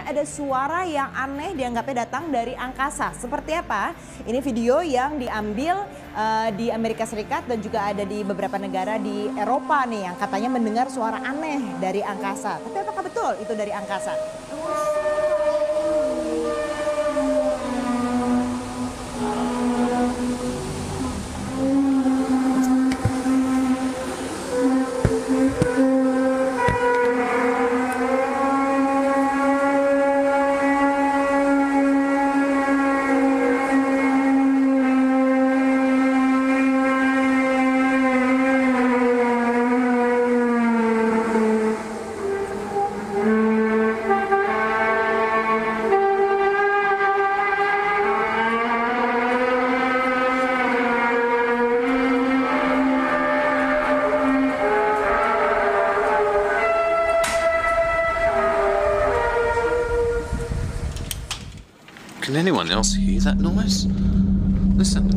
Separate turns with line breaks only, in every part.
ada suara yang aneh dianggapnya datang dari angkasa. Seperti apa? Ini video yang diambil di Amerika Serikat dan juga ada di beberapa negara di Eropa nih yang katanya mendengar suara aneh dari angkasa. Tapi apakah betul itu dari angkasa?
Can anyone else hear that noise? Listen.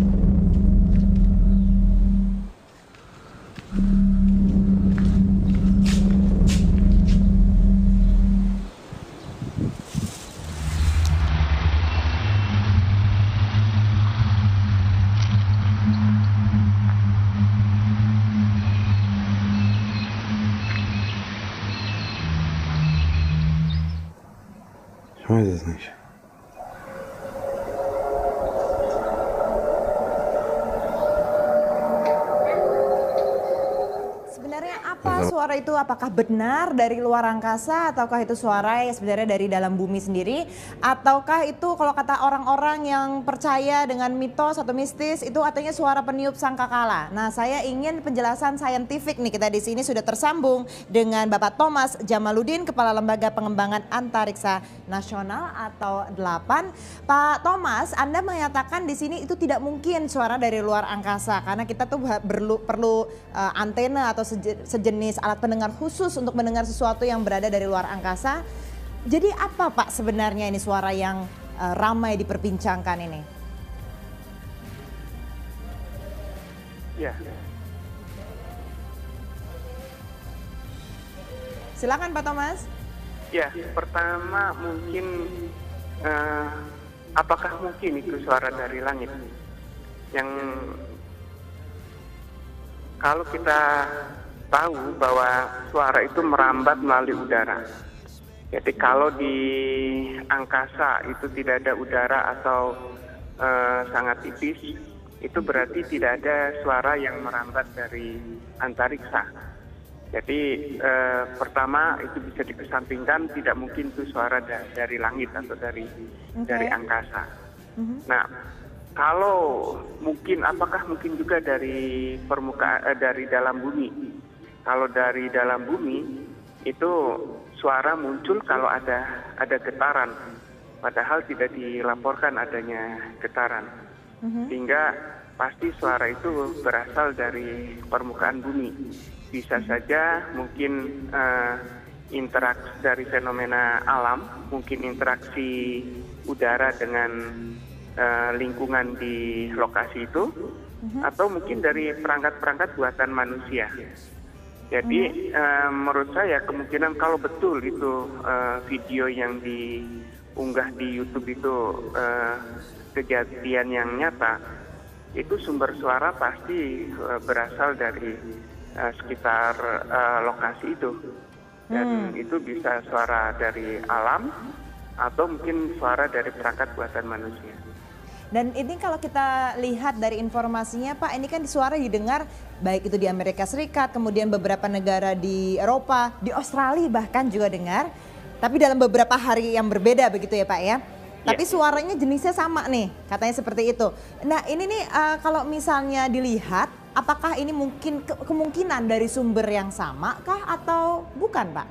Что это значит?
Sebenarnya apa suara itu? Apakah benar dari luar angkasa ataukah itu suara yang sebenarnya dari dalam bumi sendiri? Ataukah itu kalau kata orang-orang yang percaya dengan mitos atau mistis itu artinya suara peniup sangkakala. Nah, saya ingin penjelasan saintifik nih. Kita di sini sudah tersambung dengan Bapak Thomas Jamaludin, Kepala Lembaga Pengembangan Antariksa Nasional atau 8. Pak Thomas, Anda menyatakan di sini itu tidak mungkin suara dari luar angkasa karena kita tuh perlu antena atau sejenis alat pendengar khusus untuk mendengar sesuatu yang berada dari luar angkasa. Jadi apa Pak sebenarnya ini suara yang ramai diperbincangkan ini?
Ya.
Silakan Pak Thomas.
Ya, pertama mungkin apakah mungkin itu suara dari langit? Yang kalau kita tahu bahwa suara itu merambat melalui udara. Jadi kalau di angkasa itu tidak ada udara atau sangat tipis, itu berarti tidak ada suara yang merambat dari antariksa. Jadi pertama itu bisa dikesampingkan, tidak mungkin itu suara dari langit atau dari angkasa. Nah, kalau mungkin, apakah mungkin juga dari permukaan dari dalam bumi? Kalau dari dalam bumi itu suara muncul kalau ada getaran, padahal tidak dilaporkan adanya getaran, sehingga pasti suara itu berasal dari permukaan bumi. Bisa saja mungkin interaksi dari fenomena alam, mungkin interaksi udara dengan lingkungan di lokasi itu, atau mungkin dari perangkat-perangkat buatan manusia. Jadi menurut saya kemungkinan kalau betul itu video yang diunggah di YouTube itu kejadian yang nyata, itu sumber suara pasti berasal dari sekitar lokasi itu. Dan itu bisa suara dari alam atau mungkin suara dari perangkat buatan manusia.
Dan ini kalau kita lihat dari informasinya Pak, ini kan suara didengar baik itu di Amerika Serikat, kemudian beberapa negara di Eropa, di Australia bahkan juga dengar. Tapi dalam beberapa hari yang berbeda begitu ya Pak ya. Tapi suaranya jenisnya sama nih, katanya seperti itu. Nah ini nih kalau misalnya dilihat, apakah ini mungkin kemungkinan dari sumber yang sama kah atau bukan Pak?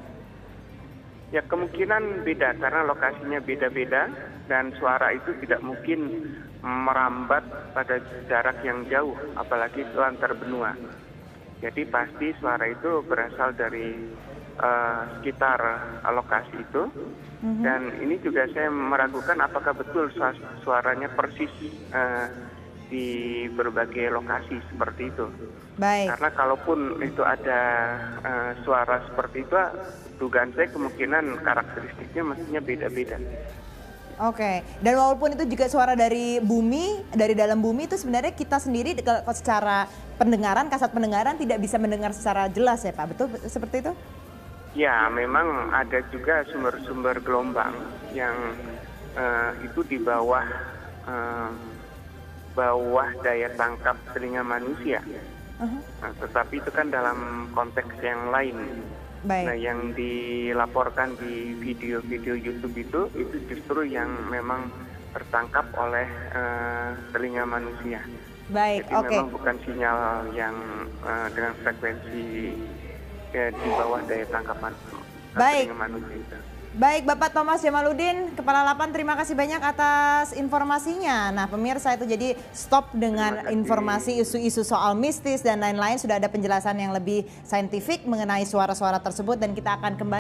Ya kemungkinan beda karena lokasinya beda-beda dan suara itu tidak mungkin merambat pada jarak yang jauh, apalagi itu antar benua. Jadi pasti suara itu berasal dari sekitar lokasi itu. Dan ini juga saya meragukan apakah betul suaranya persis di berbagai lokasi seperti itu.
Baik.
Karena kalaupun itu ada suara seperti itu, dugaan saya kemungkinan karakteristiknya mestinya beda-beda.
Oke, dan walaupun itu juga suara dari bumi, dari dalam bumi, itu sebenarnya kita sendiri secara pendengaran, kasat pendengaran tidak bisa mendengar secara jelas ya Pak, betul seperti itu?
Ya, memang ada juga sumber-sumber gelombang yang itu di bawah daya tangkap telinga manusia. Nah, tetapi itu kan dalam konteks yang lain.
Baik.
Nah, yang dilaporkan di video-video YouTube itu justru yang memang tertangkap oleh telinga manusia.
Baik,
Jadi
oke.
memang bukan sinyal yang dengan frekuensi di bawah daya tangkapan
Baik.
telinga manusia itu.
Baik, Bapak Thomas Jamaluddin, Kepala Lapan, terima kasih banyak atas informasinya. Nah, pemirsa, itu jadi stop dengan informasi isu-isu soal mistis dan lain-lain. Sudah ada penjelasan yang lebih saintifik mengenai suara-suara tersebut dan kita akan kembali